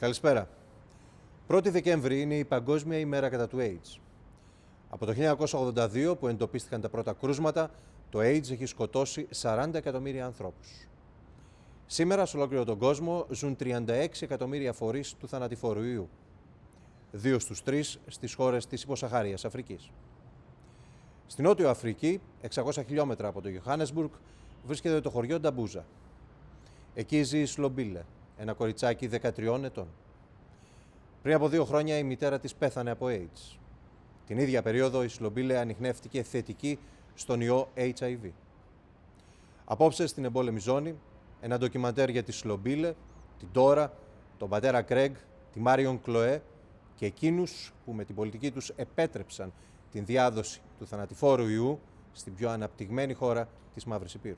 Καλησπέρα. 1η Δεκέμβρη είναι η Παγκόσμια Ημέρα κατά του AIDS. Από το 1982 που εντοπίστηκαν τα πρώτα κρούσματα, το AIDS έχει σκοτώσει 40 εκατομμύρια ανθρώπους. Σήμερα, σε ολόκληρο τον κόσμο, ζουν 36 εκατομμύρια φορείς του θανατηφόρου ιού. 2 στους 3 στις χώρες της υποσαχάριας Αφρικής. Στη Νότιο Αφρική, 600 χιλιόμετρα από το Johannesburg, βρίσκεται το χωριό Νταμπούζα. Εκεί ζει η Σλομπίλε, ένα κοριτσάκι 13 ετών. Πριν από 2 χρόνια η μητέρα της πέθανε από AIDS. Την ίδια περίοδο η Σλομπίλε ανιχνεύτηκε θετική στον ιό HIV. Απόψε στην Εμπόλεμη Ζώνη, ένα ντοκιμαντέρ για τη Σλομπίλε, την Τώρα, τον πατέρα Κρέγκ, τη Μάριον Κλοέ και εκείνους που με την πολιτική τους επέτρεψαν την διάδοση του θανατηφόρου ιού στην πιο αναπτυγμένη χώρα της Μαύρης Υπήρου.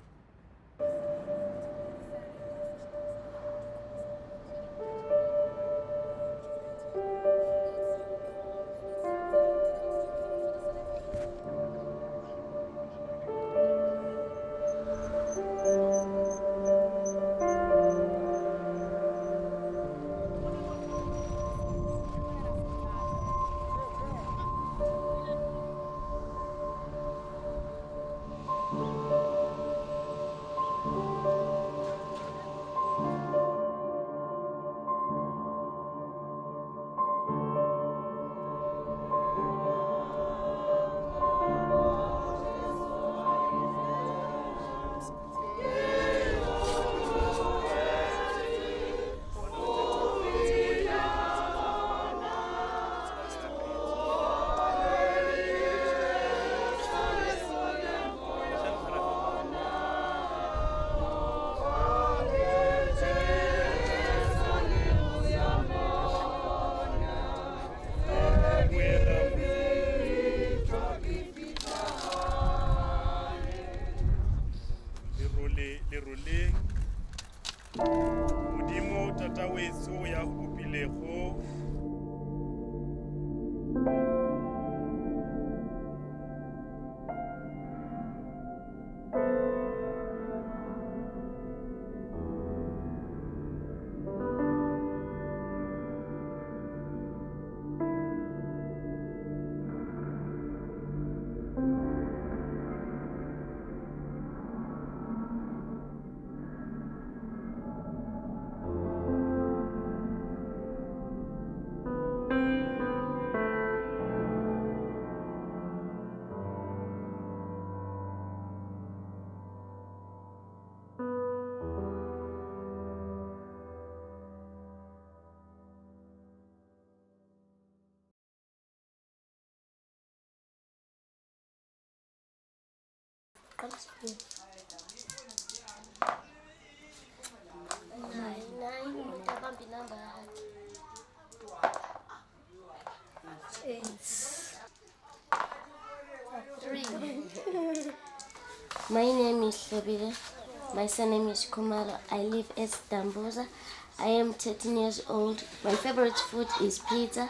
My name is Shlobile. My surname is Kumalo. I live at Dambuza. I am 13 years old. My favorite food is pizza.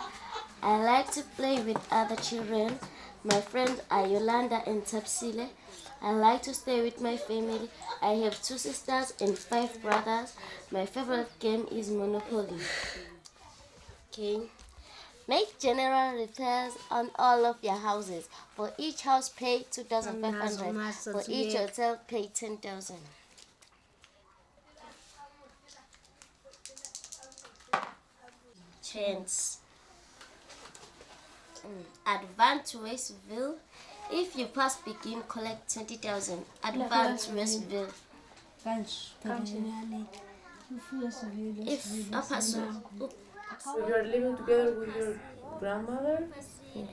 I like to play with other children. My friends are Yolanda and Tapsile. I like to stay with my family. I have 2 sisters and 5 brothers. My favorite game is Monopoly. Okay. Make general repairs on all of your houses. For each house, pay 2,500. For each hotel, pay 10,000. Chance. Advance Westville. If you pass begin, collect 20,000. Advance Westville. If a person. So you are living together with your grandmother? Yeah.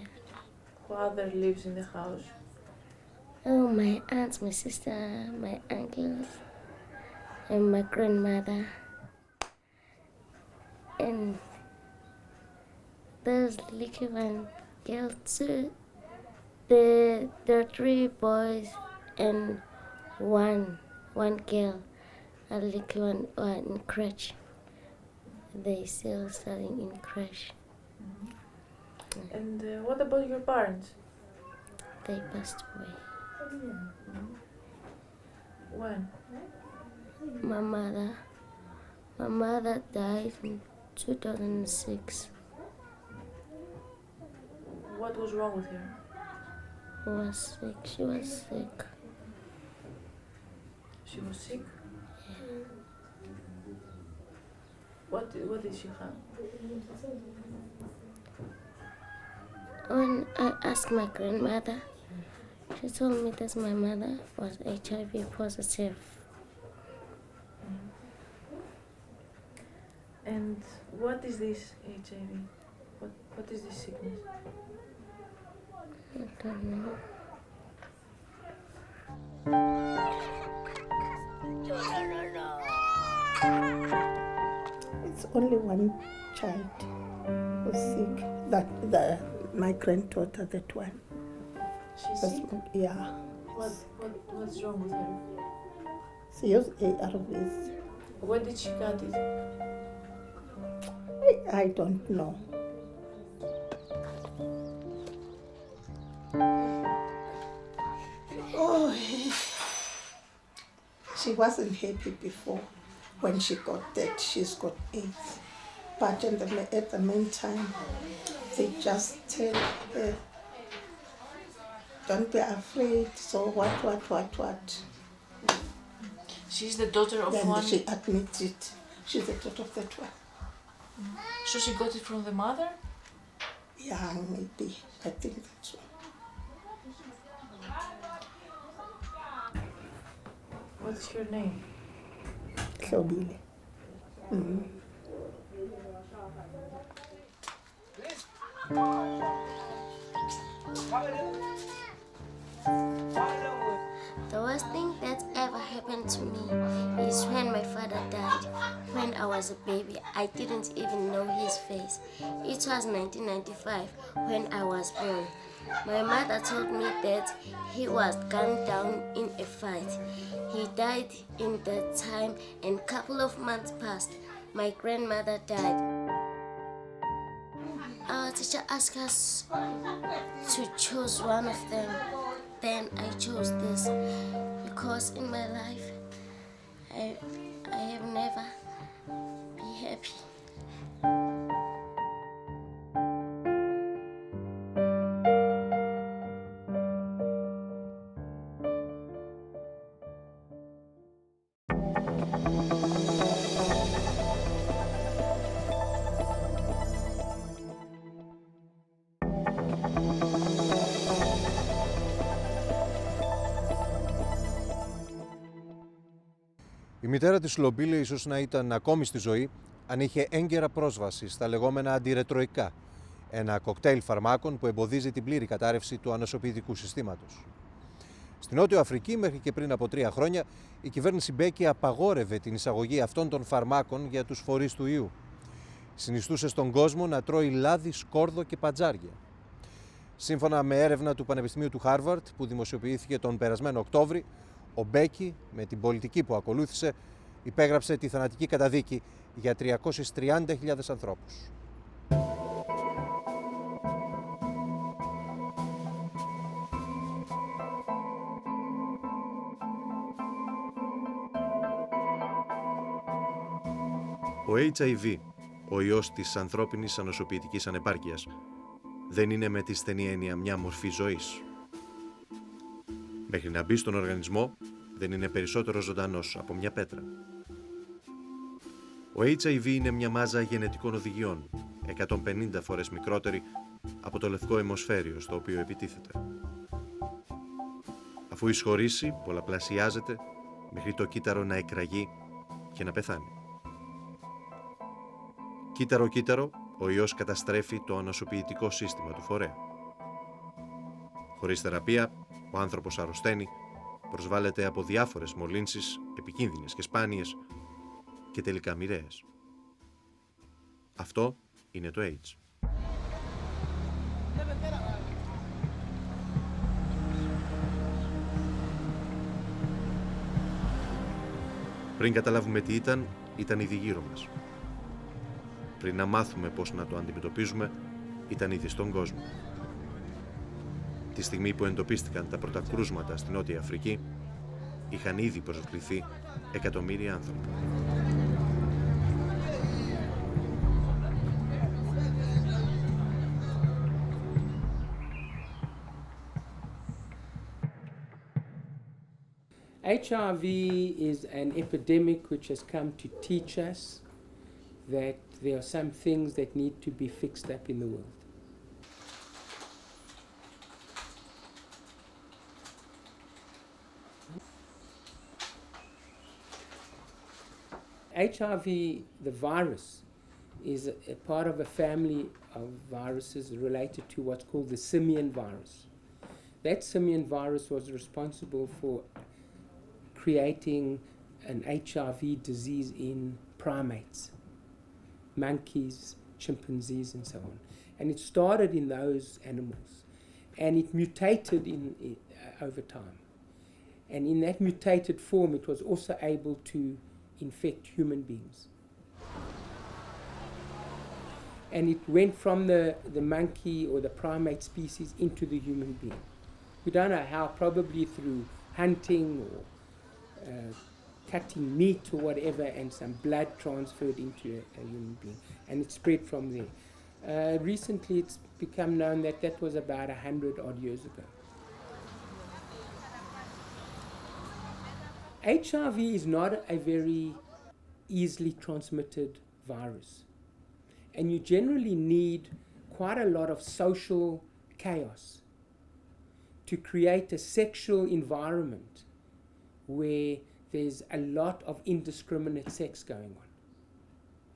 Who other lives in the house? Oh, my aunt, my sister, my uncles, and my grandmother. And there's little one girl too. There are 3 boys and one girl. A little one in crèche. They still studying in crèche. And what about your parents? They passed away. When? My mother died in 2006. What was wrong with her? She was sick. She was sick? What did she have? When I asked my grandmother, she told me that my mother was HIV positive. And what is this HIV? What is this sickness? I don't know. It's only one child who's sick. My granddaughter, that one. She's sick? Yeah. What's wrong with her? She used ARVs. Where did she get it? I don't know. Oh, she wasn't happy before when she got that she's got AIDS. But at the meantime, they just tell her, don't be afraid, so what. She's the daughter of Then one... she admits it. She's the daughter of that one. So she got it from the mother? Yeah, maybe. I think that's one. What's her name? Slombíle. The worst thing that's ever happened to me is when my father died. When I was a baby, I didn't even know his face. It was 1995 when I was born. My mother told me that he was gunned down in a fight. He died in that time, and a couple of months passed. My grandmother died. Our teacher asked us to choose one of them. Then I chose this because in my life I have never been happy. Η μητέρα της Σλομπίλε ίσως να ήταν ακόμη στη ζωή αν είχε έγκαιρα πρόσβαση στα λεγόμενα αντιρετροϊκά, ένα κοκτέιλ φαρμάκων που εμποδίζει την πλήρη κατάρρευση του ανοσοποιητικού συστήματος. Στη Νότιο Αφρική, μέχρι και πριν από 3 χρόνια, η κυβέρνηση Μπέκη απαγόρευε την εισαγωγή αυτών των φαρμάκων για τους φορείς του ιού. Συνιστούσε στον κόσμο να τρώει λάδι, σκόρδο και παντζάρια. Σύμφωνα με έρευνα του Πανεπιστημίου του Χάρβαρντ που δημοσιοποιήθηκε τον περασμένο Οκτώβρη, ο Μπέκη, με την πολιτική που ακολούθησε, υπέγραψε τη θανατική καταδίκη για 330.000 ανθρώπους. Ο HIV, ο ιός της ανθρώπινης ανοσοποιητικής ανεπάρκειας, δεν είναι με τη στενή έννοια μια μορφή ζωής. Μέχρι να μπει στον οργανισμό, δεν είναι περισσότερο ζωντανός από μια πέτρα. Ο HIV είναι μια μάζα γενετικών οδηγιών, 150 φορές μικρότερη από το λευκό αιμοσφαίριο στο οποίο επιτίθεται. Αφού εισχωρήσει, πολλαπλασιάζεται μέχρι το κύτταρο να εκραγεί και να πεθάνει. Κύτταρο-κύτταρο, ο ιός καταστρέφει το ανοσοποιητικό σύστημα του φορέα. Χωρίς θεραπεία, ο άνθρωπος αρρωσταίνει, προσβάλλεται από διάφορες μολύνσεις, επικίνδυνες και σπάνιες και τελικά μοιραίες. Αυτό είναι το AIDS. Πριν καταλάβουμε τι ήταν ήδη γύρω μας. Πριν να μάθουμε πώς να το αντιμετωπίζουμε, ήταν ήδη στον κόσμο. Τη στιγμή που εντοπίστηκαν τα πρώτα κρούσματα στην Νότια Αφρική, είχαν ήδη προσβληθεί εκατομμύρια άνθρωποι. HIV is an epidemic which has come to teach us that there are some things that need to be fixed up in the world. HIV, the virus, is a part of a family of viruses related to what's called the simian virus. That simian virus was responsible for creating an HIV disease in primates, monkeys, chimpanzees, and so on. And it started in those animals, and it mutated over time. And in that mutated form, it was also able to infect human beings. And it went from the monkey or the primate species into the human being. We don't know how, probably through hunting or cutting meat or whatever, and some blood transferred into a human being, and it spread from there. Recently it's become known that that was about 100 odd years ago. HIV is not a very easily transmitted virus, and you generally need quite a lot of social chaos to create a sexual environment where there's a lot of indiscriminate sex going on,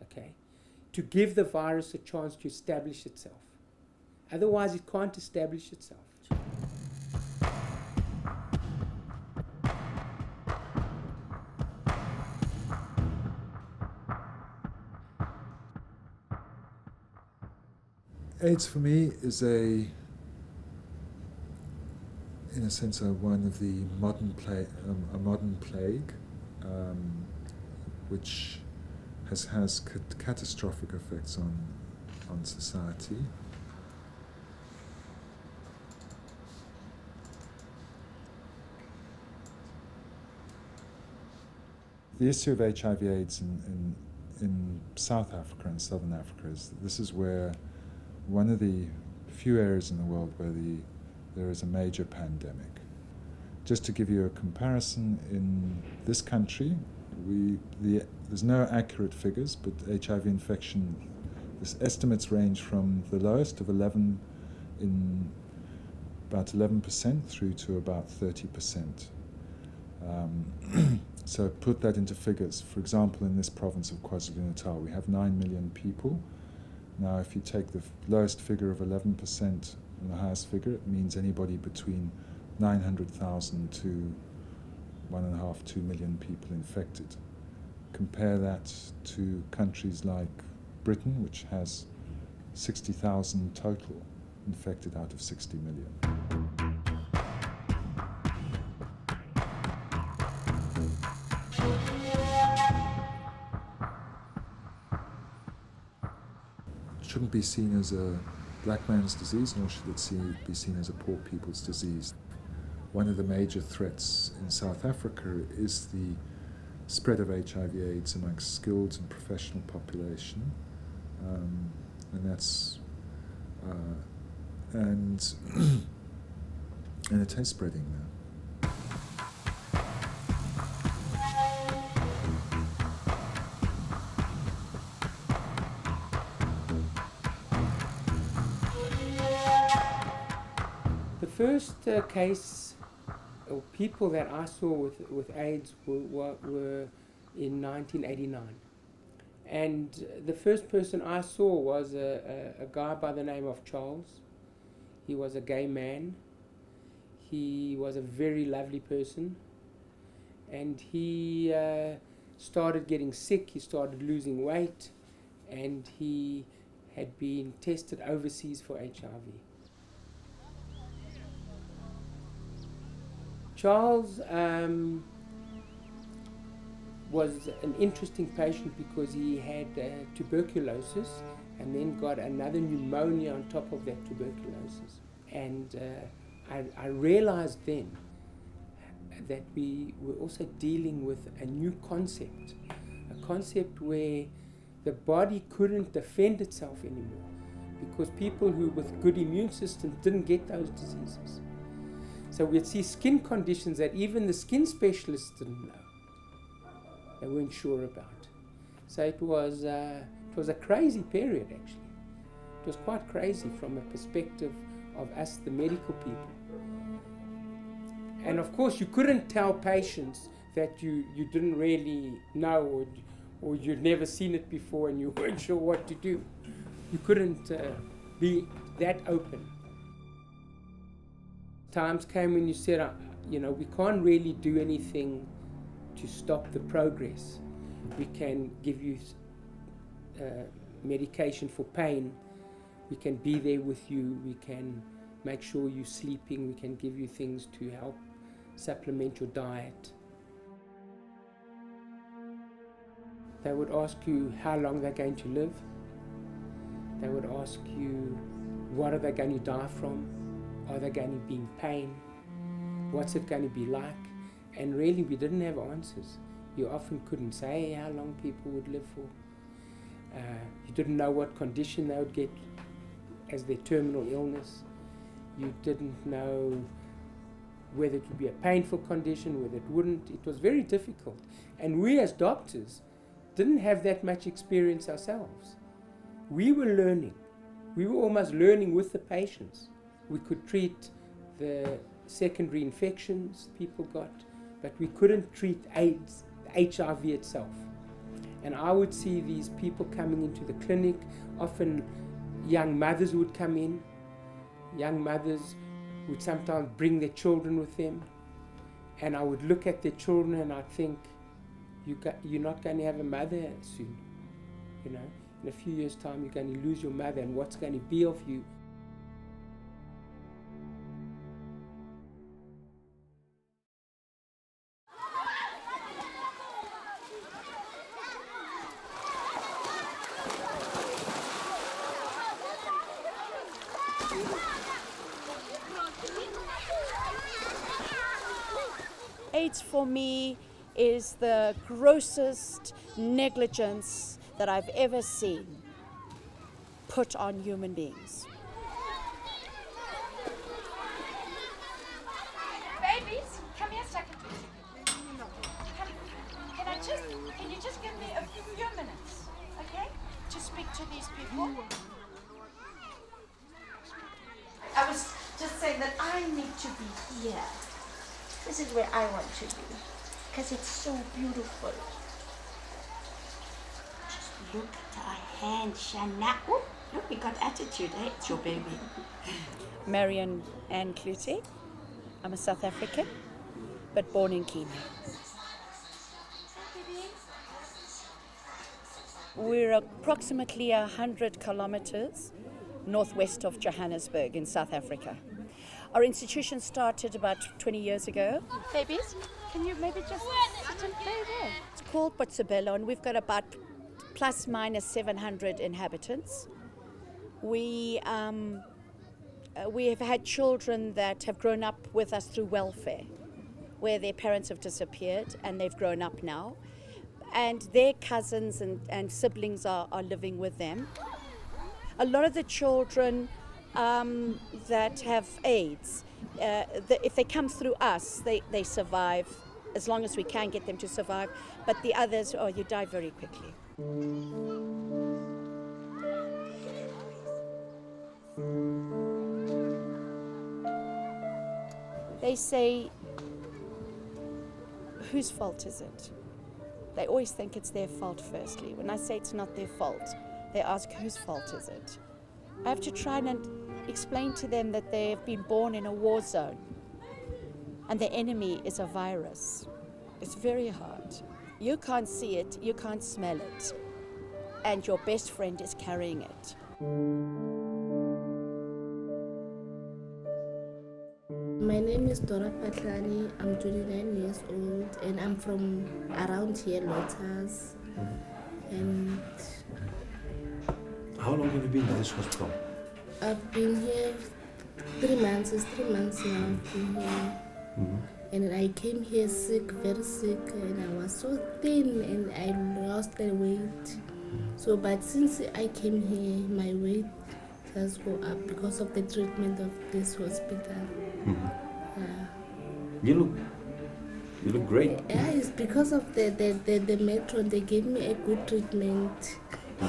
okay, to give the virus a chance to establish itself. Otherwise, it can't establish itself. AIDS for me is in a sense, one of the modern plague, which has catastrophic effects on society. The issue of HIV/AIDS in South Africa and Southern Africa this is where one of the few areas in the world where there is a major pandemic. Just to give you a comparison, in this country, there's no accurate figures, but HIV infection, estimates range from the lowest of about 11% through to about 30%. So put that into figures. For example, in this province of KwaZulu-Natal, we have 9 million people. Now, if you take the lowest figure of 11% and the highest figure, it means anybody between 900,000 to 1.5, 2 million people infected. Compare that to countries like Britain, which has 60,000 total infected out of 60 million. It shouldn't be seen as a black man's disease, nor should it be seen as a poor people's disease. One of the major threats in South Africa is the spread of HIV/AIDS amongst skilled and professional population, and that's and it is spreading now. The first case or people that I saw with AIDS were in 1989. And the first person I saw was a guy by the name of Charles. He was a gay man. He was a very lovely person. And he started getting sick, he started losing weight, and he had been tested overseas for HIV. Charles was an interesting patient because he had tuberculosis and then got another pneumonia on top of that tuberculosis. And I realized then that we were also dealing with a new concept, a concept where the body couldn't defend itself anymore because people who with good immune systems didn't get those diseases. So we'd see skin conditions that even the skin specialists didn't know. They weren't sure about. So it was a crazy period, actually. It was quite crazy from a perspective of us, the medical people. And of course, you couldn't tell patients that you didn't really know or you'd never seen it before and you weren't sure what to do. You couldn't be that open. Times came when you said, we can't really do anything to stop the progress. We can give you medication for pain. We can be there with you. We can make sure you're sleeping. We can give you things to help supplement your diet. They would ask you how long they're going to live. They would ask you, what are they going to die from? Are they going to be in pain? What's it going to be like? And really, we didn't have answers. You often couldn't say how long people would live for. You didn't know what condition they would get as their terminal illness. You didn't know whether it would be a painful condition, whether it wouldn't. It was very difficult. And we as doctors didn't have that much experience ourselves. We were learning. We were almost learning with the patients. We could treat the secondary infections people got, but we couldn't treat AIDS, HIV itself. And I would see these people coming into the clinic. Often young mothers would come in. Young mothers would sometimes bring their children with them. And I would look at their children and I'd think, you're not going to have a mother soon. In a few years' time, you're going to lose your mother, and what's going to be of you? AIDS for me is the grossest negligence that I've ever seen put on human beings. Babies, come here a second. Can you just give me a few minutes, okay, to speak to these people? I was just saying that I need to be here. This is where I want to be, because it's so beautiful. Just look at her hand, Shana. Oh, look, we got attitude, eh? It's your baby. Marion Ann Clute. I'm a South African, but born in Kenya. We're approximately 100 kilometers northwest of Johannesburg in South Africa. Our institution started about 20 years ago. Babies, can you maybe just sit and play there? It's called Botshabelo, and we've got about plus minus 700 inhabitants. We have had children that have grown up with us through welfare, where their parents have disappeared and they've grown up now. And their cousins and siblings are living with them. A lot of the children that have AIDS, if they come through us, they survive as long as we can get them to survive. But the others, you die very quickly. They say, whose fault is it? They always think it's their fault firstly. When I say it's not their fault, they ask, whose fault is it? I have to try and explain to them that they have been born in a war zone and the enemy is a virus. It's very hard. You can't see it, you can't smell it, and your best friend is carrying it. My name is Dora Patlani. I'm 29 years old and I'm from around here, Lotus. And how long have you been in this hospital? I've been here 3 months. It's 3 months now I've been here. Mm-hmm. And I came here sick, very sick, and I was so thin and I lost the weight. So, but since I came here, my weight has gone up because of the treatment of this hospital. Mm-hmm. You look great. Yeah, it's because of the metro. They gave me a good treatment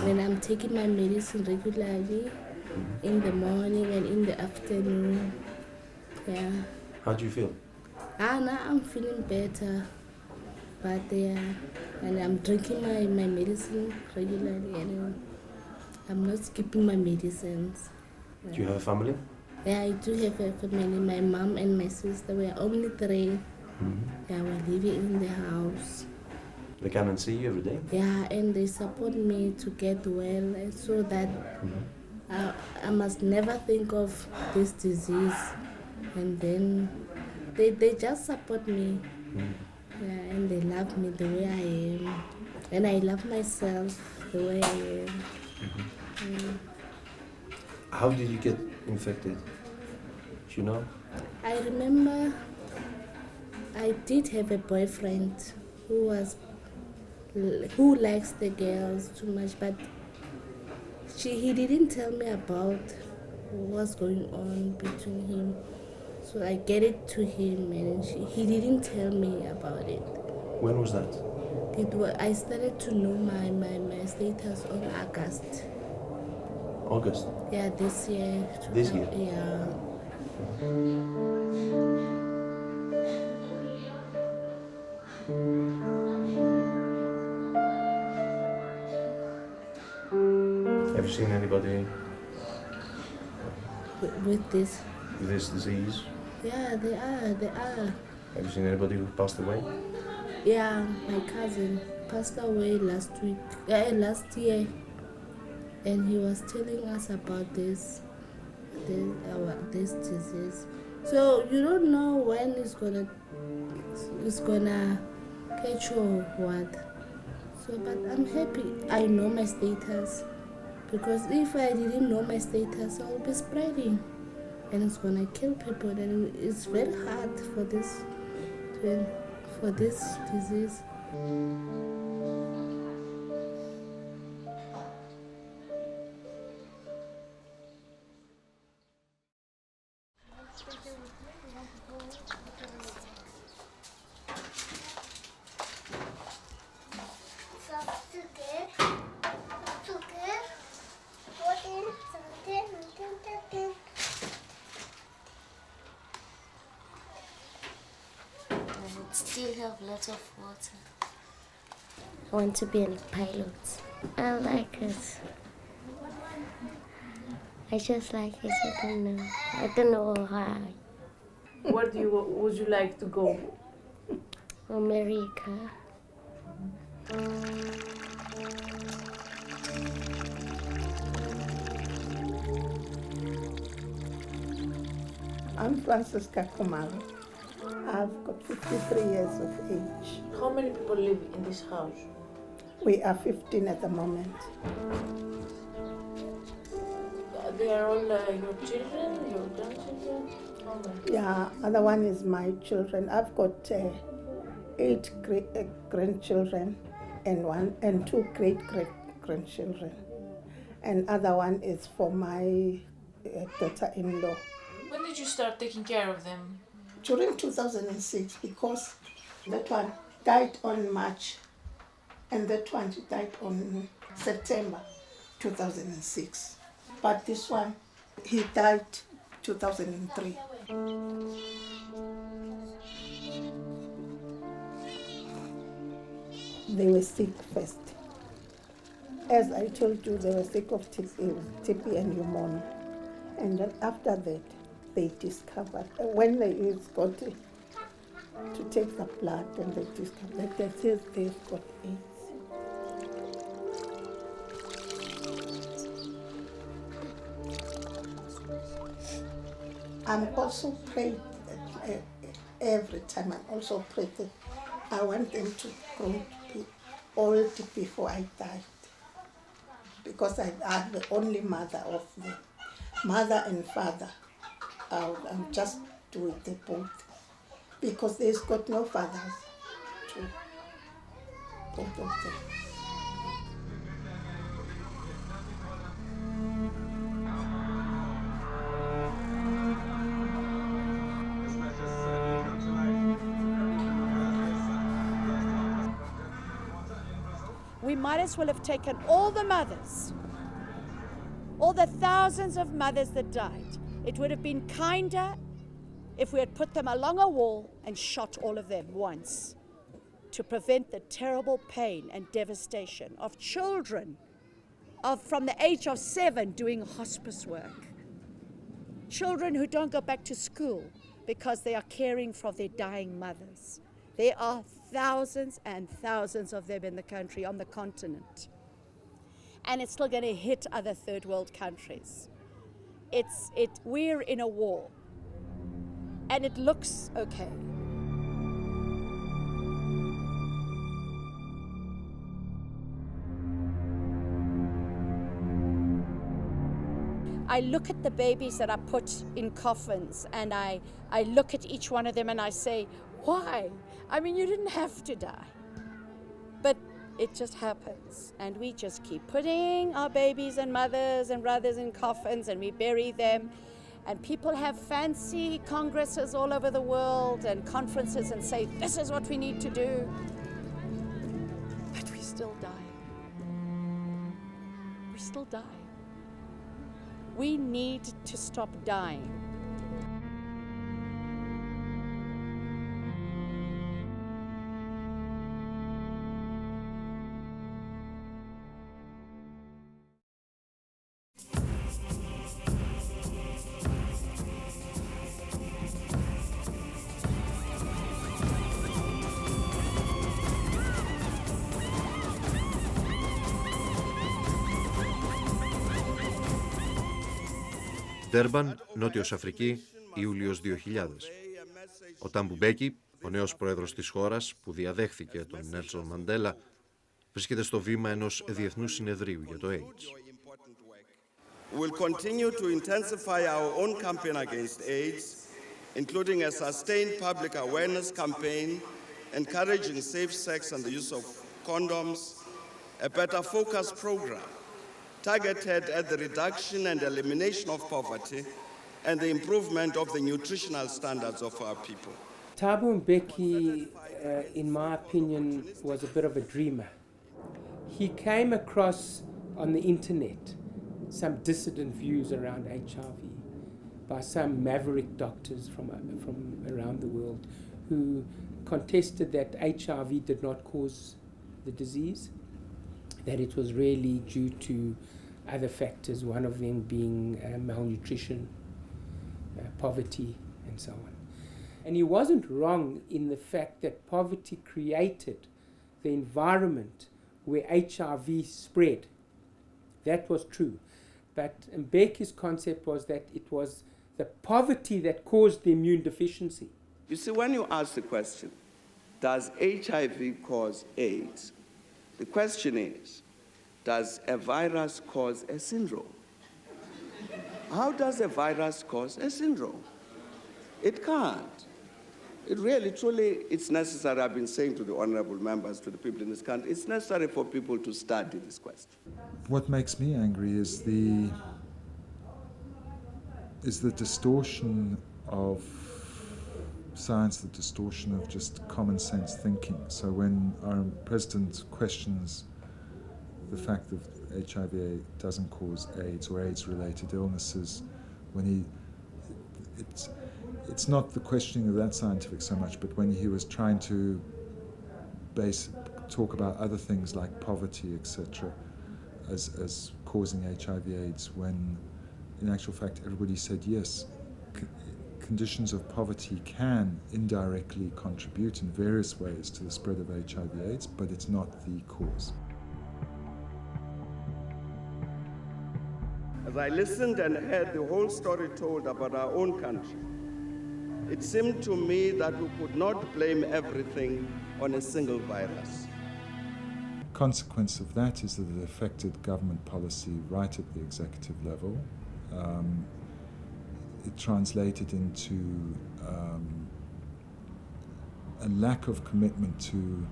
when I'm taking my medicine regularly in the morning and in the afternoon. Yeah. How do you feel? Now I'm feeling better. But and I'm drinking my medicine regularly and I'm not skipping my medicines. Do you have a family? Yeah, I do have a family. My mom and my sister, we are only 3. Yeah, we're living in the house. They come and see you every day? Yeah, and they support me to get well so that I must never think of this disease. And then they just support me. Yeah, and they love me the way I am. And I love myself the way I am. How did you get infected? Do you know? I remember I did have a boyfriend who likes the girls too much, but he didn't tell me about what's going on between him. So I get it to him and he didn't tell me about it. When was that? I started to know my status on August. August? Yeah, this year. This year? Yeah. Have you seen anybody with this disease? Yeah, they are. Have you seen anybody who passed away? Yeah, my cousin passed away last year, and he was telling us about this disease. So you don't know when it's gonna catch you or what. So, but I'm happy I know my status, because if I didn't know my status, I'll be spreading, and it's gonna kill people. And it's very hard for this disease. Still have lots of water. I want to be a pilot. I like it. I just like it. I don't know why. Where would you like to go? America. I'm Francisca Kumalo. I've got 53 years of age. How many people live in this house? We are 15 at the moment. They are all your children, your grandchildren? How many? Yeah, other one is my children. I've got 8 grandchildren and 2 great-great-grandchildren. And other one is for my daughter-in-law. When did you start taking care of them? During 2006, because that one died on March and that one died on September 2006. But this one, he died 2003. They were sick first. As I told you, they were sick of TB and pneumonia. And then after that, they discovered, when they got to take the blood, and they discovered that they've got AIDS. I'm also praying every time. I'm also praying that I want them to grow to be old before I died, because I'm the only mother of them, mother and father. I'm just doing the both, because there's got no fathers to both of them. we might as well have taken all the mothers, all the thousands of mothers that died. It would have been kinder if we had put them along a wall and shot all of them once, to prevent the terrible pain and devastation of children from the age of 7 doing hospice work. Children who don't go back to school because they are caring for their dying mothers. There are thousands and thousands of them in the country, on the continent. And it's still going to hit other third world countries. We're in a war. And it looks okay. I look at the babies that are put in coffins, and I look at each one of them and I say, why? I mean, you didn't have to die. But it just happens. And we just keep putting our babies and mothers and brothers in coffins, and we bury them. And people have fancy congresses all over the world and conferences and say, this is what we need to do. But we still die. We still die. We need to stop dying. Ντέρμπαν, Νότιος Αφρική, Ιούλιος 2000. Ο Τάμπου Μπέκι, ο νέος πρόεδρος της χώρας που διαδέχθηκε τον Νέλσον Μαντέλα, βρίσκεται στο βήμα ενός διεθνούς συνεδρίου για το AIDS. We will continue to intensify our own campaign against AIDS, including a sustained public awareness campaign, encouraging safe sex and the use of condoms, a better focused program targeted at the reduction and elimination of poverty and the improvement of the nutritional standards of our people. Thabo Mbeki, in my opinion, was a bit of a dreamer. He came across on the internet some dissident views around HIV by some maverick doctors from around the world who contested that HIV did not cause the disease, that it was really due to other factors, one of them being malnutrition, poverty, and so on. And he wasn't wrong in the fact that poverty created the environment where HIV spread. That was true. But Mbeki's concept was that it was the poverty that caused the immune deficiency. You see, when you ask the question, does HIV cause AIDS? The question is, does a virus cause a syndrome? How does a virus cause a syndrome? It can't. It really, truly, it's necessary, I've been saying to the honorable members, to the people in this country, it's necessary for people to study this question. What makes me angry is the distortion of science, the distortion of just common sense thinking. So when our president questions the fact that HIV doesn't cause AIDS or AIDS-related illnesses, when it's not the questioning of that scientific so much, but when he was trying to talk about other things like poverty, etc., as causing HIV/AIDS, when in actual fact everybody said yes, conditions of poverty can indirectly contribute in various ways to the spread of HIV/AIDS, but it's not the cause. As I listened and heard the whole story told about our own country, it seemed to me that we could not blame everything on a single virus. Consequence of that is that it affected government policy right at the executive level. It translated into a lack of commitment to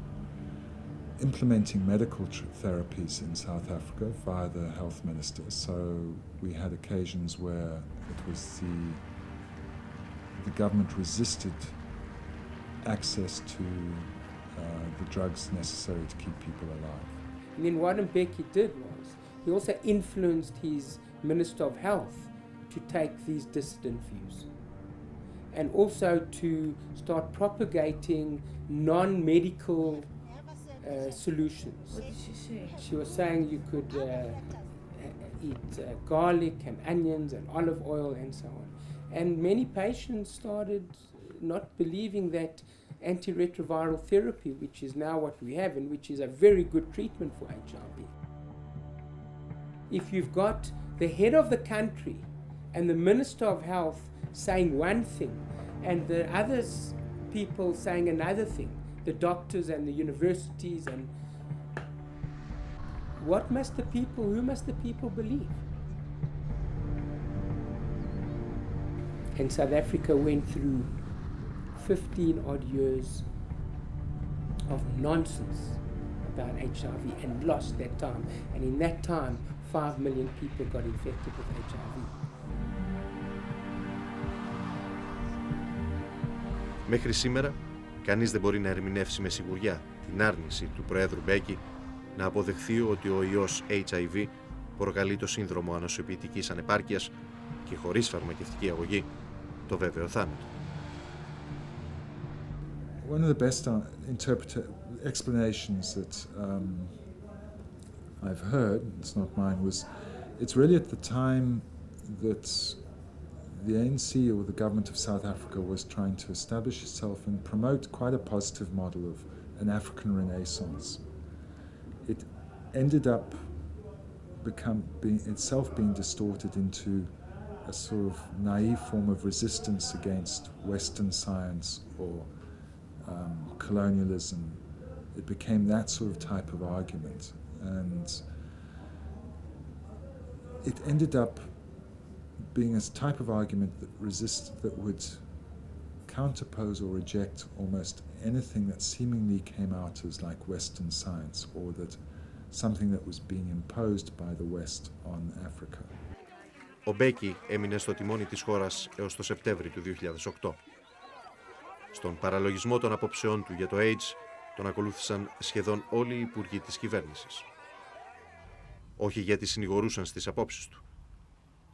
implementing medical therapies in South Africa via the health minister. So we had occasions where it was the government resisted access to the drugs necessary to keep people alive. And then what Mbeki did was, he also influenced his Minister of Health to take these dissident views. And also to start propagating non-medical solutions. What did she say? She was saying you could eat garlic and onions and olive oil and so on. And many patients started not believing that antiretroviral therapy, which is now what we have and which is a very good treatment for HIV. If you've got the head of the country and the Minister of Health saying one thing and the others people saying another thing, the doctors and the universities, and who must the people believe? And South Africa went through 15 odd years of nonsense about HIV and lost that time. And in that time, 5 million people got infected with HIV. Μέχρι σήμερα, κανείς δεν μπορεί να ερμηνεύσει με σιγουριά την άρνηση του Προέδρου Mbeki να αποδεχθεί ότι ο ιός HIV προκαλεί το σύνδρομο ανοσοποιητικής ανεπάρκειας και χωρίς φαρμακευτική αγωγή το βέβαιο θάνατο. One of the best explanations that I've heard, it's not mine, was it's really at the time that the ANC or the government of South Africa was trying to establish itself and promote quite a positive model of an African Renaissance. It ended up being distorted into a sort of naive form of resistance against Western science or colonialism. It became that sort of type of argument, and it ended up being a type of argument that would counterpose or reject almost anything that seemingly came out as like Western science, or that something that was being imposed by the West on Africa. Ο Mbeki έμεινε στο τιμόνι της χώρας έως το Σεπτέμβρη του 2008. Στον παραλογισμό των απόψεών του για το AIDS τον ακολούθησαν σχεδόν όλοι οι υπουργοί της κυβέρνησης. Όχι γιατί συνηγορούσαν στις απόψεις του,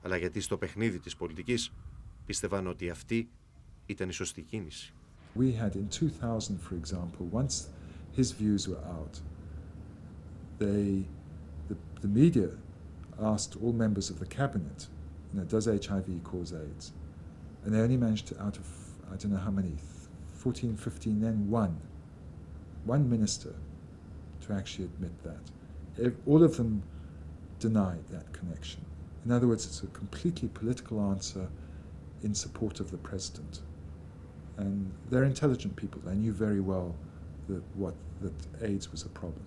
αλλά γιατί στο παιχνίδι της πολιτικής πίστευαν ότι αυτή ήταν η σωστή κίνηση. We had in 2000, for example, once his views were out, the media asked all members of the cabinet, does HIV cause AIDS? And they only managed to, out of, I don't know how many, 14, 15, then one minister to actually admit that. All of them denied that connection. In other words, it's a completely political answer in support of the president. And they're intelligent people. They knew very well that AIDS was a problem.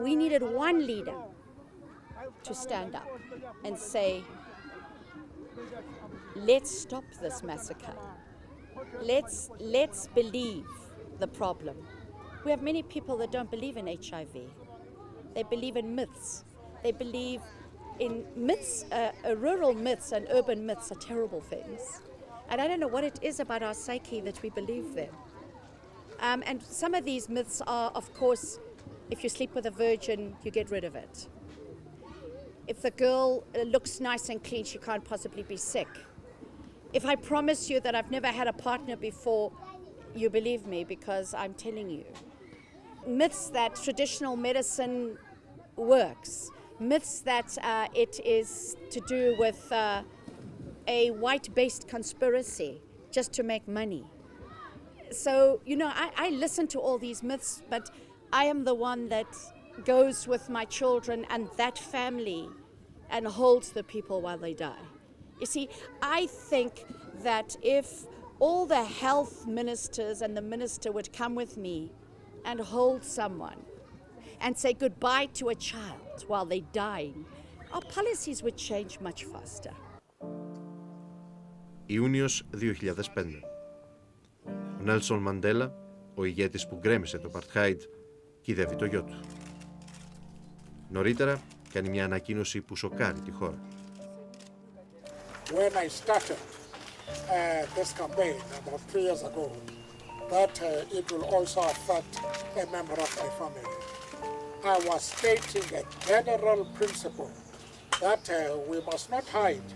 We needed one leader to stand up and say, let's stop this massacre. Let's believe the problem. We have many people that don't believe in HIV. They believe in myths. They believe in myths, rural myths and urban myths are terrible things. And I don't know what it is about our psyche that we believe them. And some of these myths are, of course, if you sleep with a virgin, you get rid of it. If the girl looks nice and clean, she can't possibly be sick. If I promise you that I've never had a partner before, you believe me because I'm telling you. Myths that traditional medicine works. Myths that it is to do with a white-based conspiracy just to make money. So, you know, I listen to all these myths, but I am the one that goes with my children and that family and holds the people while they die. You see, I think that if all the health ministers and the minister would come with me and hold someone and say goodbye to a child while they're dying, our policies would change much faster. Ιούνιος 2005. Ο Νέλσον Μαντέλα, ο ηγέτης που γκρέμισε το Απαρτχάιντ, κυδεύει το γιο του. Νωρίτερα κάνει μια ανακοίνωση που σοκάρει τη χώρα. When I started this campaign about 3 years ago, that it will also affect a member of my family. I was stating a general principle that we must not hide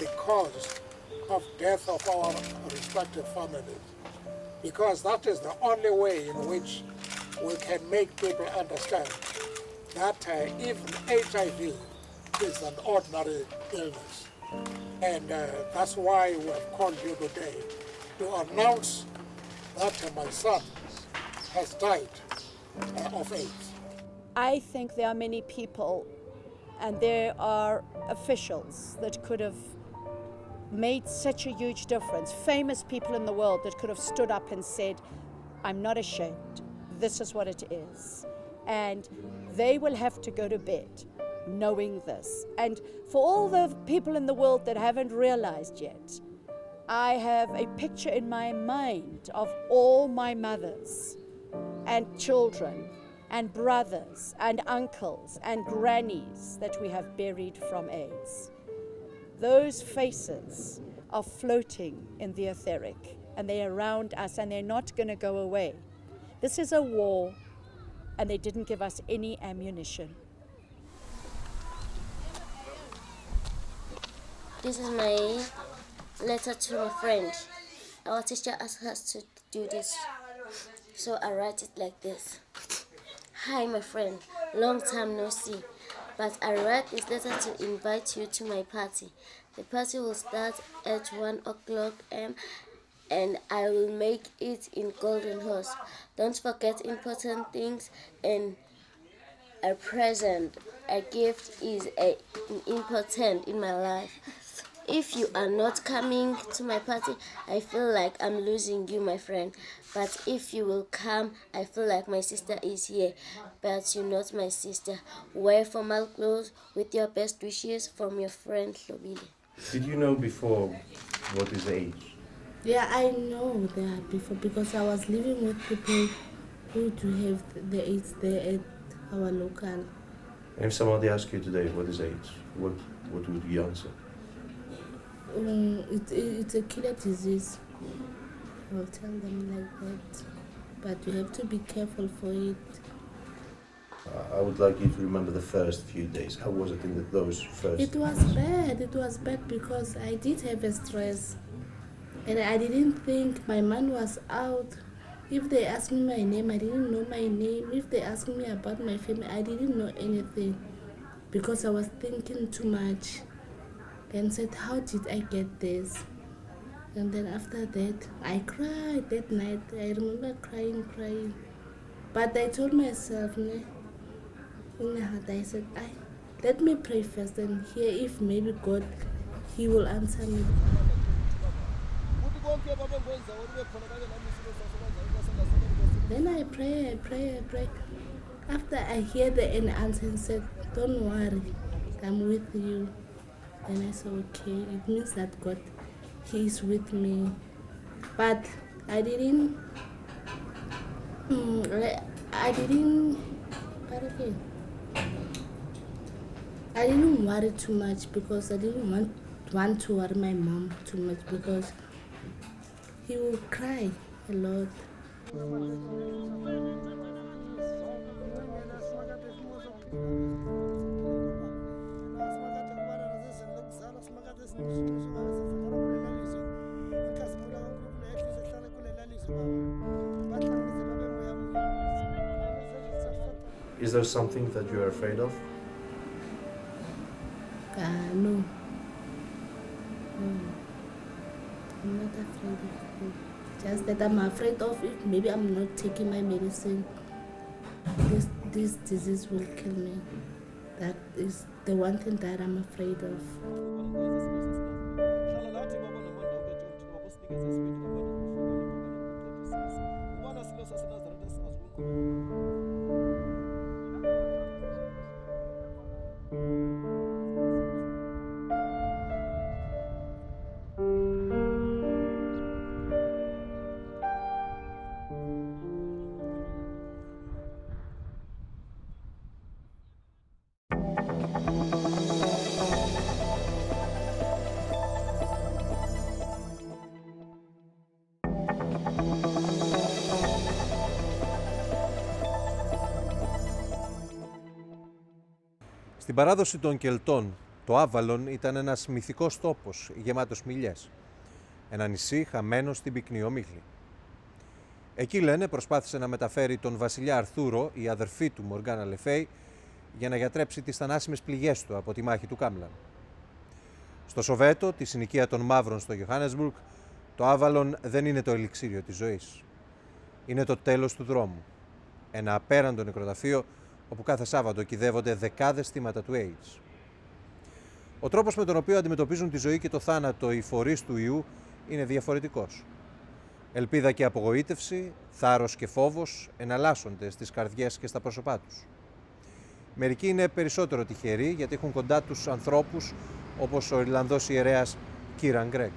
the cause of death of our respective families, because that is the only way in which we can make people understand that even HIV is an ordinary illness. And that's why we have called you today to announce that my son has died of AIDS. I think there are many people and there are officials that could have made such a huge difference, famous people in the world that could have stood up and said, I'm not ashamed, this is what it is. And they will have to go to bed knowing this. And for all the people in the world that haven't realized yet, I have a picture in my mind of all my mothers and children and brothers and uncles and grannies that we have buried from AIDS. Those faces are floating in the etheric and they're around us and they're not going to go away. This is a war and they didn't give us any ammunition. This is my letter to my friend. Our teacher asked us to do this, so I write it like this. Hi, my friend, long time no see, but I write this letter to invite you to my party. The party will start at 1 o'clock a.m. and I will make it in Golden Horse. Don't forget important things and a present, a gift is important in my life. If you are not coming to my party, I feel like I'm losing you, my friend. But if you will come, I feel like my sister is here, but you're not my sister. Wear formal clothes with your best wishes from your friend Shlobile. Did you know before what is AIDS? Yeah, I know that before because I was living with people who do have the AIDS there at our local. If somebody asks you today what is AIDS, what would you answer? It's a killer disease. I'll tell them like that. But you have to be careful for it. I would like you to remember the first few days. How was it in those first? It was bad. It was bad because I did have a stress. And I didn't think my mind was out. If they asked me my name, I didn't know my name. If they asked me about my family, I didn't know anything. Because I was thinking too much. And said, how did I get this? And then after that, I cried that night. I remember crying. But I told myself, in my heart, I said, let me pray first and hear if maybe God, He will answer me. Then I pray. After I hear the answer and said, don't worry, I'm with you. And I said, okay, it means that God, He is with me. But I didn't worry too much because I didn't want to worry my mom too much because he will cry a lot. Is there something that you are afraid of? No. I'm not afraid of it. Just that I'm afraid of if maybe I'm not taking my medicine, this disease will kill me. That is the one thing that I'm afraid of. Στην παράδοση των Κελτών, το Άβαλον ήταν ένας μυθικός τόπος γεμάτος μιλιές. Ένα νησί χαμένο στην πυκνή ομίχλη. Εκεί, λένε, προσπάθησε να μεταφέρει τον βασιλιά Αρθούρο, η αδερφή του Μοργάνα Λεφέη, για να γιατρέψει τις θανάσιμες πληγές του από τη μάχη του Κάμλαν. Στο Σοβέτο, τη συνοικία των Μαύρων στο Johannesburg, το Άβαλον δεν είναι το ελιξίριο της ζωής. Είναι το τέλος του δρόμου. Ένα απέραντο νεκροταφείο όπου κάθε Σάββατο κυδεύονται δεκάδες θύματα του AIDS. Ο τρόπος με τον οποίο αντιμετωπίζουν τη ζωή και το θάνατο οι φορείς του ιού είναι διαφορετικός. Ελπίδα και απογοήτευση, θάρρος και φόβος εναλλάσσονται στις καρδιές και στα πρόσωπά τους. Μερικοί είναι περισσότερο τυχεροί γιατί έχουν κοντά τους ανθρώπους όπως ο Ιρλανδός ιερέας Κίραν Γκρέγκ.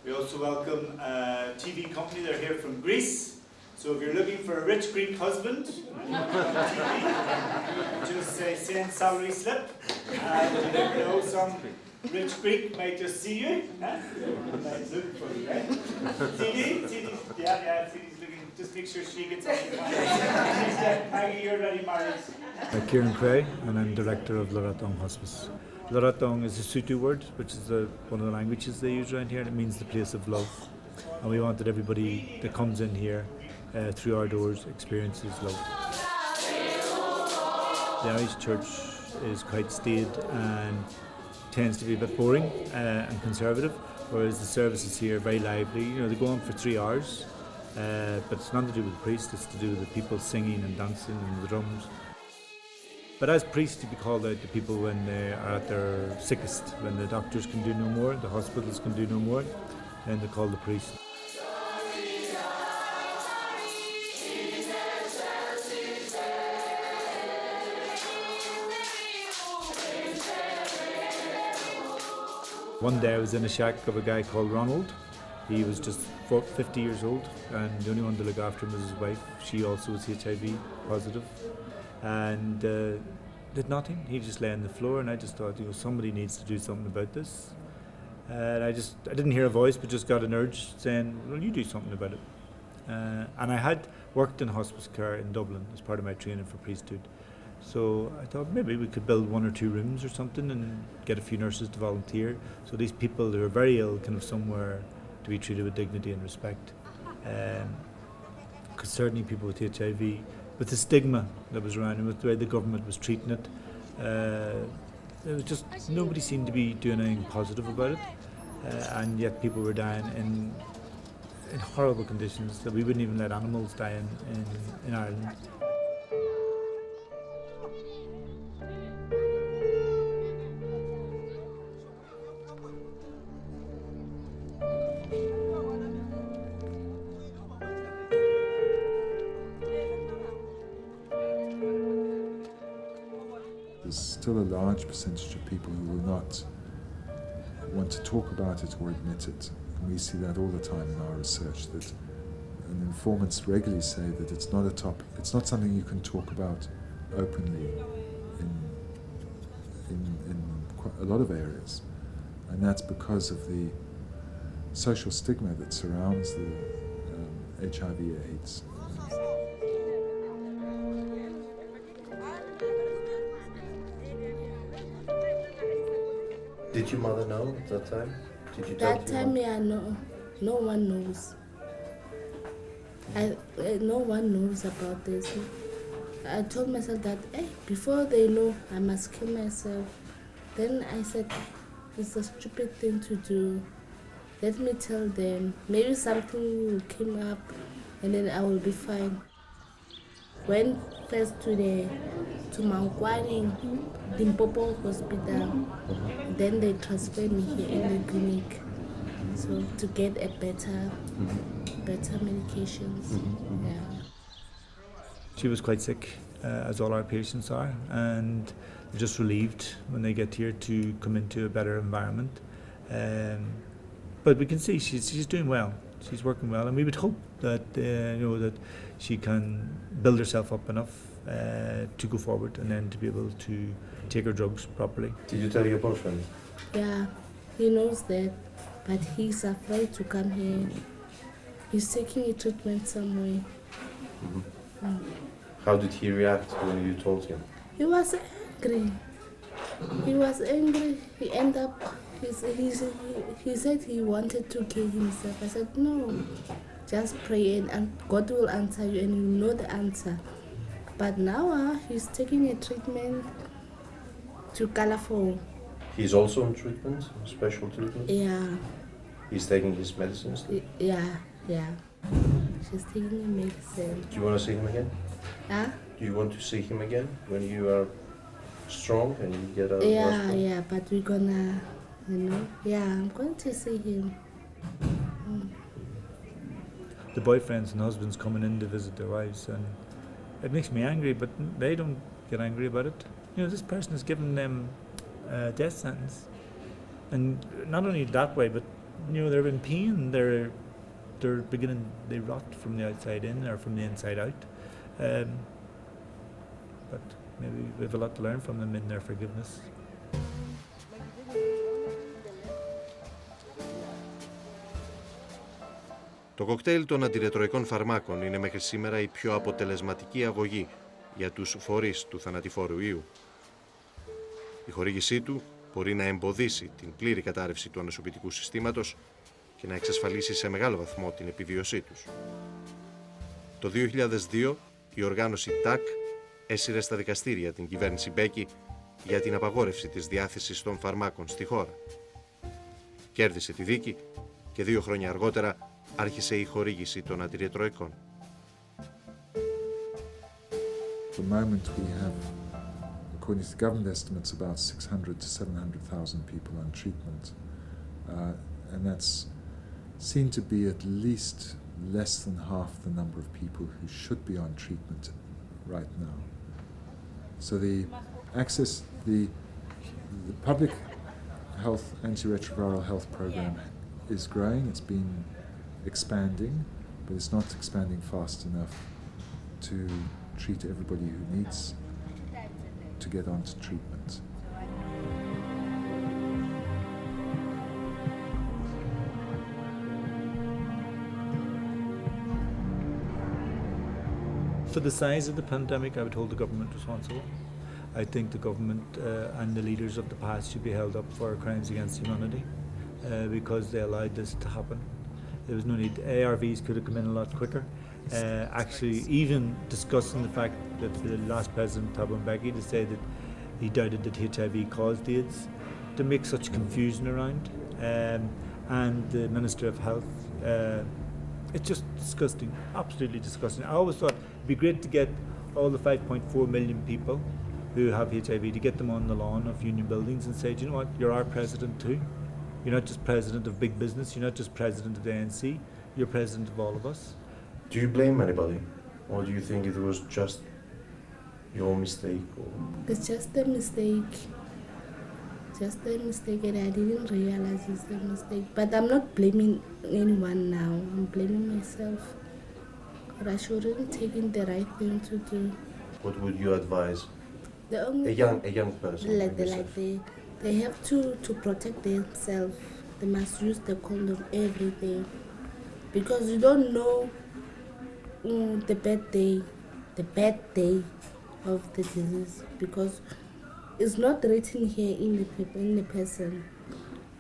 We also welcome a TV company. They're here from Greece. So if you're looking for a rich Greek husband on TV, just send salary slip. And you never know, some rich Greek might just see you. Might look for you, right? CD, CD's looking. Just make sure she gets on the line. Maggie, you're ready, married. I'm Kieran Cray, and I'm director of Loratong Hospice. Loratong is a Sotho word, which is one of the languages they use around here, and it means the place of love. And we want that everybody that comes in here through our doors experiences love. The Irish church is quite staid and tends to be a bit boring and conservative, whereas the services here are very lively. You know, they go on for 3 hours, but it's nothing to do with the priest, it's to do with the people singing and dancing and the drums. But as priests, you be called out to people when they are at their sickest, when the doctors can do no more, the hospitals can do no more, then they call the priest. One day I was in a shack of a guy called Ronald. He was just 50 years old, and the only one to look after him was his wife. She also was HIV positive. And did nothing. He just lay on the floor, and I just thought, somebody needs to do something about this. And I didn't hear a voice, but just got an urge saying, well, you do something about it. And I had worked in hospice care in Dublin as part of my training for priesthood. So I thought maybe we could build 1 or 2 rooms or something and get a few nurses to volunteer. So these people who are very ill can have somewhere to be treated with dignity and respect. Because certainly people with HIV, with the stigma that was around and with the way the government was treating it, there was just nobody seemed to be doing anything positive about it, and yet people were dying in horrible conditions that we wouldn't even let animals die in Ireland. There's still a large percentage of people who will not want to talk about it or admit it. And we see that all the time in our research, that and informants regularly say that it's not something you can talk about openly in quite a lot of areas, and that's because of the social stigma that surrounds the HIV/AIDS. Did your mother know at that time? Did you tell That time, yeah, no one knows. No one knows about this. I told myself that, hey, before they know, I must kill myself. Then I said, it's a stupid thing to do. Let me tell them. Maybe something will come up, and then I will be fine. Went first to Mount Guaning, Limpopo Hospital. Then they transferred me here in the clinic, so to get a better medications. Yeah. She was quite sick, as all our patients are, and they're just relieved when they get here to come into a better environment. But we can see she's doing well. She's working well, and we would hope that that she can build herself up enough to go forward, and then to be able to take her drugs properly. Did you tell your boyfriend? Yeah, he knows that, but he's afraid to come here. He's taking a treatment somewhere. How did he react when you told him? He was angry. He ended up. He said he wanted to kill himself. I said no, just pray and God will answer you, and you know the answer. But now he's taking a treatment to colorful. He's also on treatment, special treatment? Yeah. He's taking his medicines? Yeah. She's taking the medicine. Do you want to see him again? Huh? Do you want to see him again when you are strong and you get out of the hospital? Yeah, but we're gonna, I'm going to see him. The boyfriends and husbands coming in to visit their wives, and it makes me angry, but they don't get angry about it. This person has given them a death sentence, and not only that way, but they're in pain. They're beginning, they rot from the outside in or from the inside out. But maybe we have a lot to learn from them in their forgiveness. Το κοκτέιλ των αντιρετροϊκών φαρμάκων είναι μέχρι σήμερα η πιο αποτελεσματική αγωγή για τους φορείς του θανατηφόρου ιού. Η χορήγησή του μπορεί να εμποδίσει την πλήρη κατάρρευση του ανοσοποιητικού συστήματος και να εξασφαλίσει σε μεγάλο βαθμό την επιβίωσή τους. Το 2002 η οργάνωση ΤΑΚ έσυρε στα δικαστήρια την κυβέρνηση Μπέκη για την απαγόρευση της διάθεσης των φαρμάκων στη χώρα. Κέρδισε τη δίκη και 2 χρόνια αργότερα άρχισε η χορήγηση των αντιρετροϊκών. At the moment we have, according to the government estimates, about 600 to 700,000 people on treatment. And that's seen to be at least less than half the number of people who should be on treatment right now. So the access, the public health, antiretroviral health program is growing, it's been expanding, but it's not expanding fast enough to treat everybody who needs to get onto treatment. For the size of the pandemic, I would hold the government responsible. I think the government and the leaders of the past should be held up for crimes against humanity because they allowed this to happen. There was no need. ARVs could have come in a lot quicker. Actually, even discussing the fact that the last president, Thabo Mbeki, to say that he doubted that HIV caused AIDS, to make such confusion around, and the Minister of Health, it's just disgusting, absolutely disgusting. I always thought it'd be great to get all the 5.4 million people who have HIV, to get them on the lawn of union buildings and say, do you know what, you're our president too. You're not just president of big business, you're not just president of the ANC, you're president of all of us. Do you blame anybody? Or do you think it was just your mistake? Or? It's just a mistake. Just a mistake, and I didn't realize it's a mistake. But I'm not blaming anyone now, I'm blaming myself. but I shouldn't take in the right thing to do. What would you advise The only a young person? They have to protect themselves. They must use the condom every day, because you don't know the bad day of the disease, because it's not written here in the person.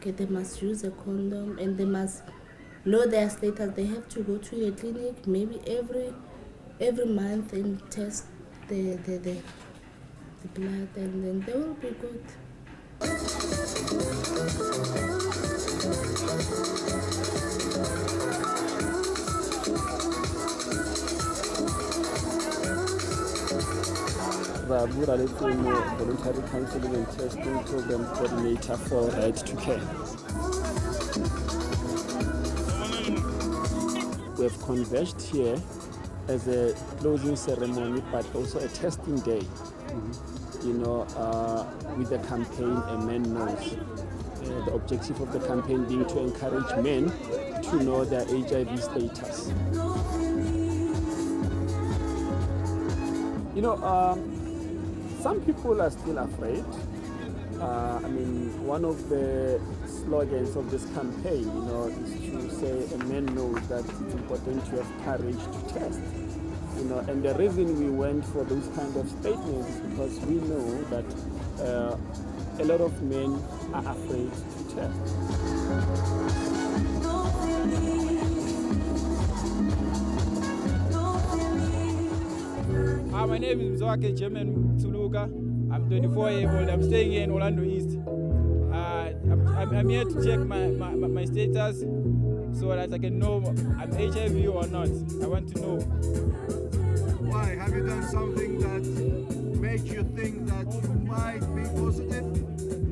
Okay, they must use a condom and they must know their status. They have to go to a clinic maybe every month and test the blood, and then they will be good. Voluntary counseling and testing program coordinator for Right to Care. We have converged here as a closing ceremony, but also a testing day. You know, with the campaign A Man Knows. The objective of the campaign being to encourage men to know their HIV status. You know, some people are still afraid. I mean, one of the slogans of this campaign, you know, is to say a man knows that it's important to have courage to test. You know, and the reason we went for those kind of statements is because we know that a lot of men are afraid to test. My name is Mzwake German Tuluka. I'm 24 years old. I'm staying here in Orlando East. I'm here to check my status so that I can know I'm HIV or not. I want to know. Why? Have you done something that makes you think that you might be positive?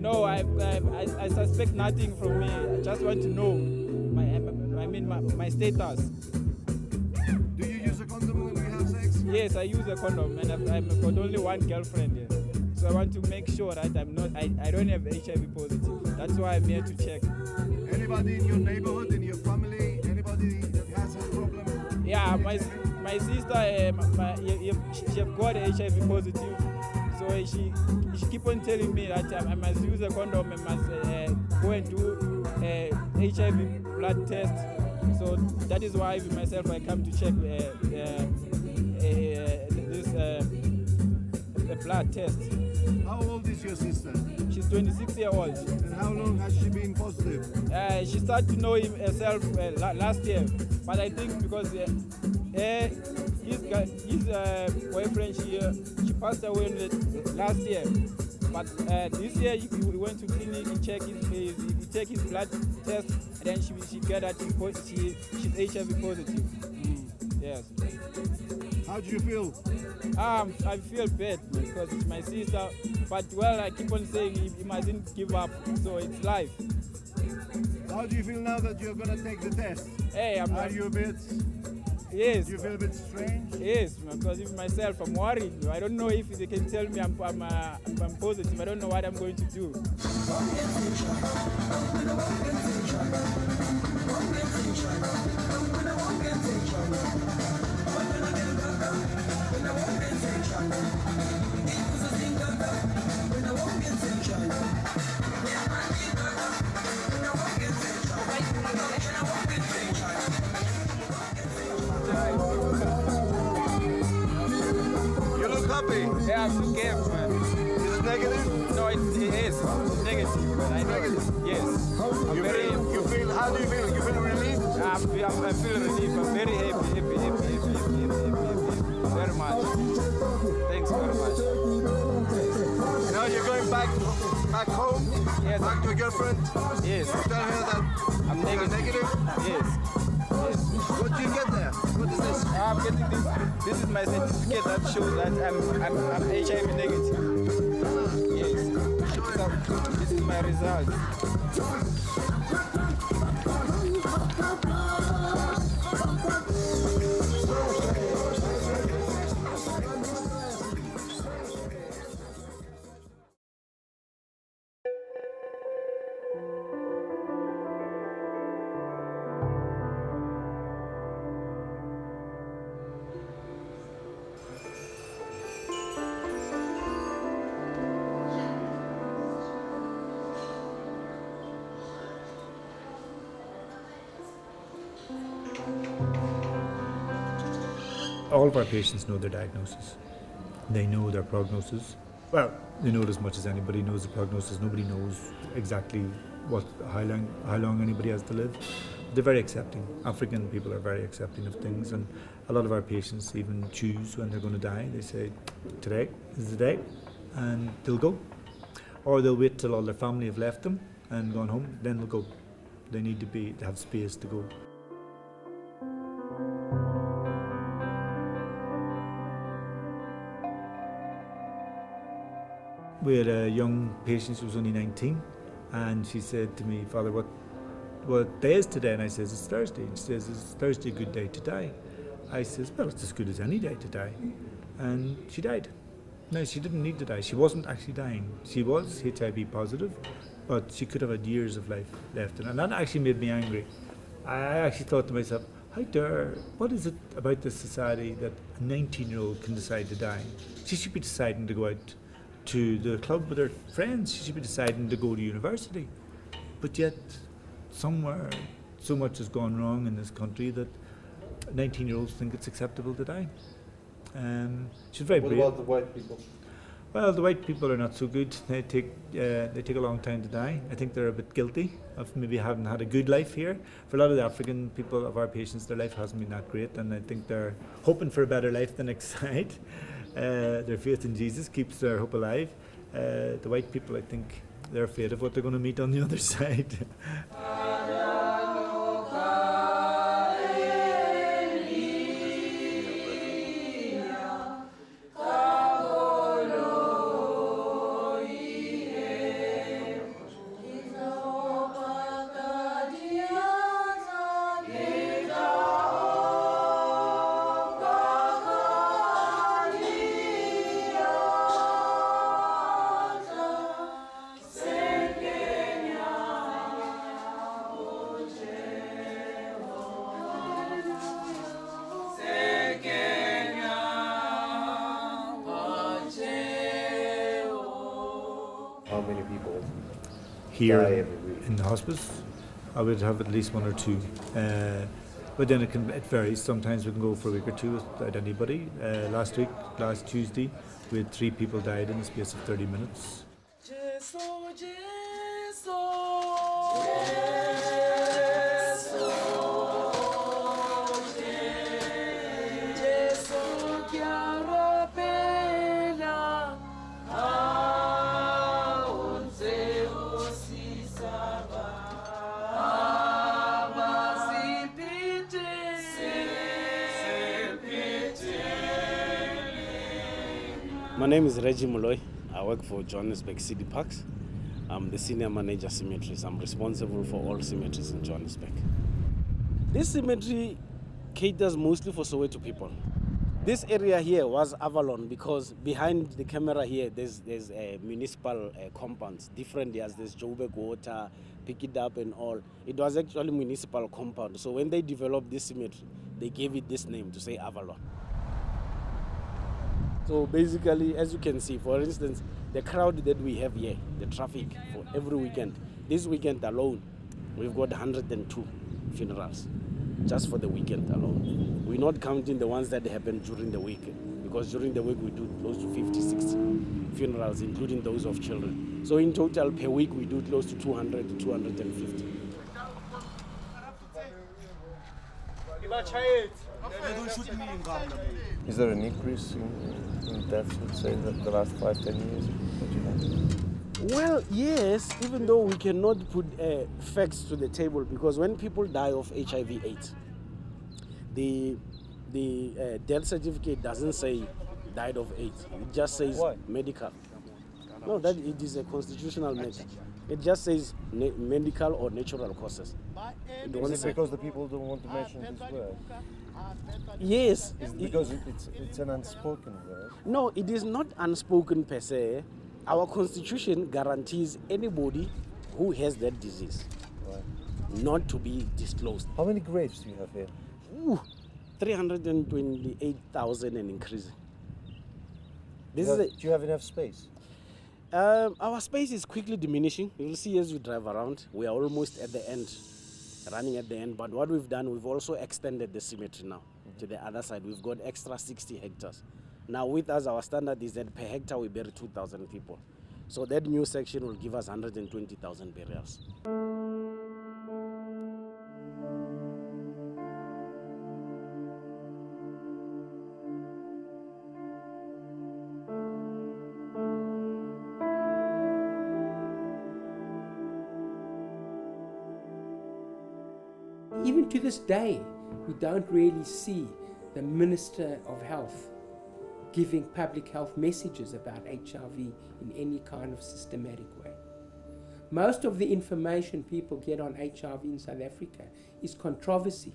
No, I suspect nothing from me. I just want to know my status. Do you use a condom when you have sex? Yes, I use a condom, and I've got only one girlfriend here. So I want to make sure that I don't have HIV positive. That's why I'm here to check. Anybody in your neighborhood, in your family, anybody that has a problem? Yeah, my sister, she have got HIV positive. So she keep on telling me that I must use a condom, I must go and do HIV blood test. So that is why myself I come to check the blood test. How old is your sister? She's 26 years old. And how long has she been positive? She started to know herself last year, but I think because his boyfriend, she passed away last year. But this year we went to clinic, he check his blood test, and then she got that she's HIV positive. Yes. How do you feel? I feel bad because it's my sister, but well, I keep on saying he mustn't give up, so it's life. How do you feel now that you're going to take the test? Hey, Are you a bit... Yes. Do you feel a bit strange? Yes, because even myself, I'm worried. I don't know if they can tell me I'm positive. I don't know what I'm going to do. You look happy. Yeah, I'm scared, man. Is it negative? No, it is. It's negative, but I know it. Yes. How do you feel? You feel relieved? I feel relieved. I'm very happy. Very much. Thanks very much. Now you're going back home? Yes. Back to your girlfriend? Yes. You tell her that I'm negative. Yes. What do you get there? What is this? I'm getting this. This is my certificate that shows that I'm HIV negative. Yes. So, this is my result. all of our patients know their diagnosis. They know their prognosis. Well, they know it as much as anybody knows the prognosis. Nobody knows exactly how long anybody has to live. They're very accepting. African people are very accepting of things, and a lot of our patients even choose when they're going to die. They say, today is the day, and they'll go. Or they'll wait till all their family have left them and gone home, then they'll go. They need to have space to go. We had a young patient, she was only 19, and she said to me, Father, what day is today? And I says, it's Thursday. And she says, is Thursday a good day to die? I says, well, it's as good as any day to die. And she died. No, she didn't need to die. She wasn't actually dying. She was HIV positive, but she could have had years of life left. And that actually made me angry. I actually thought to myself, what is it about this society that a 19-year-old can decide to die? She should be deciding to go out to the club with her friends. She should be deciding to go to university. But yet, somewhere, so much has gone wrong in this country that 19-year-olds think it's acceptable to die. She's very brave. What about the white people? Well, the white people are not so good. They take a long time to die. I think they're a bit guilty of maybe having had a good life here. For a lot of the African people, of our patients, their life hasn't been that great, and I think they're hoping for a better life the next side. Their faith in Jesus keeps their hope alive. The white people, I think, they're afraid of what they're going to meet on the other side. How many people here die every week? In the hospice? I would have at least one or two. But then it varies. Sometimes we can go for a week or two without anybody. Last Tuesday, we had 3 people died in the space of 30 minutes. My name is Reggie Molloy. I work for Johannesburg City Parks. I'm the senior manager cemeteries. I'm responsible for all cemeteries in Johannesburg. This cemetery caters mostly for Soweto people. This area here was Avalon because behind the camera here there's a municipal compounds, different areas. There's Joburg Water, Pick It Up and all. It was actually municipal compound. So when they developed this cemetery, they gave it this name to say Avalon. So basically, as you can see, for instance, the crowd that we have here, the traffic for every weekend, this weekend alone, we've got 102 funerals, just for the weekend alone. We're not counting the ones that happen during the week, because during the week we do close to 50, 60 funerals, including those of children. So in total, per week, we do close to 200 to 250. Is there an increase in deaths, let's say, the last 5-10 years? Well, yes, even though we cannot put facts to the table, because when people die of HIV/AIDS, the death certificate doesn't say died of AIDS. It just says medical. No, that it is a constitutional matter. It just says medical or natural causes. Is it because the people don't want to mention this word? Yes. Is it because it's an unspoken word? No, it is not unspoken per se. Our constitution guarantees anybody who has that disease not to be disclosed. How many graves do you have here? 328,000 and increasing. Do you have enough space? Our space is quickly diminishing. You will see as you drive around, we are almost at the end, running at the end. But what we've done, we've also extended the cemetery now. to the other side. We've got extra 60 hectares. Now with us, our standard is that per hectare we bury 2,000 people. So that new section will give us 120,000 burials. Even to this day, we don't really see the Minister of Health giving public health messages about HIV in any kind of systematic way. Most of the information people get on HIV in South Africa is controversy.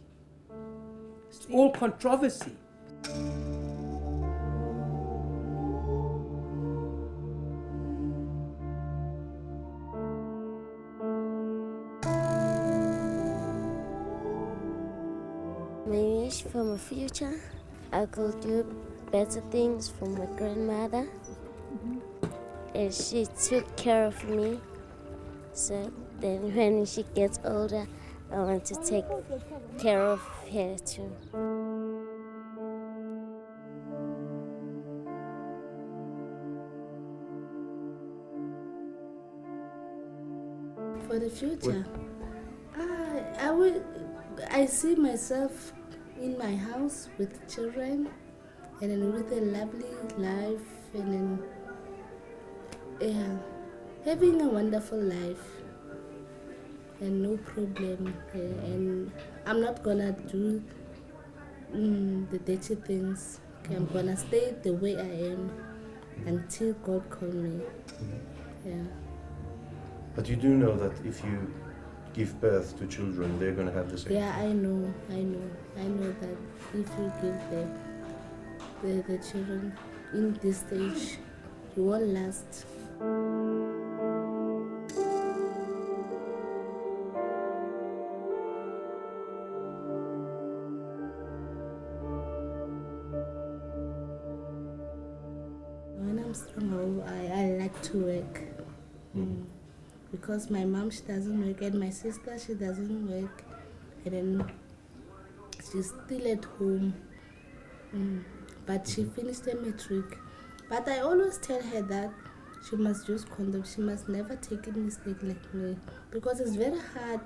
It's all controversy. My wish for my future, I could do better things for my grandmother. And she took care of me. So then when she gets older, I want to take care of her too. For the future, I see myself in my house with children and then with a lovely life and then having a wonderful life and no problem. And I'm not gonna do the dirty things. Okay, I'm gonna stay the way I am until God calls me. Yeah. But you do know that if you give birth to children, they're going to have the same. Yeah, I know that if you give the children in this stage, it won't last. When I'm strong, I like to work. Because my mom, she doesn't work, and my sister, she doesn't work, and then she's still at home. But she finished her matric. But I always tell her that she must use condoms. She must never take a mistake like me, because it's very hard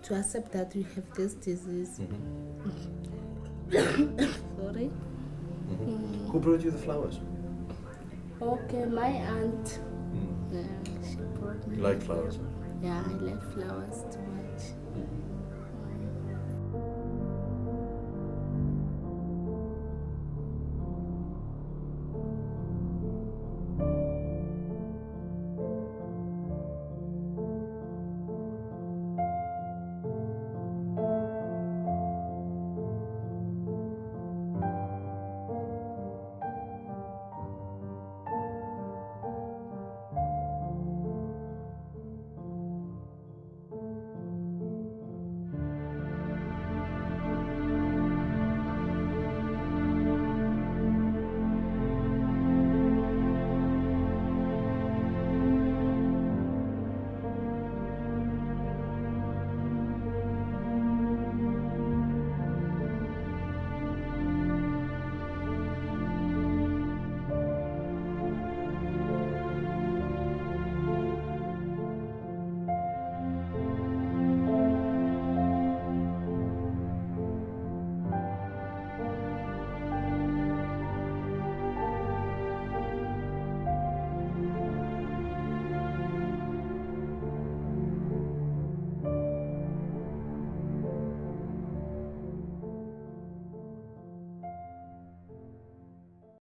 to accept that you have this disease. Sorry. Who brought you the flowers? Okay, my aunt. Yeah, she brought me. You like flowers? Yeah, I like flowers too.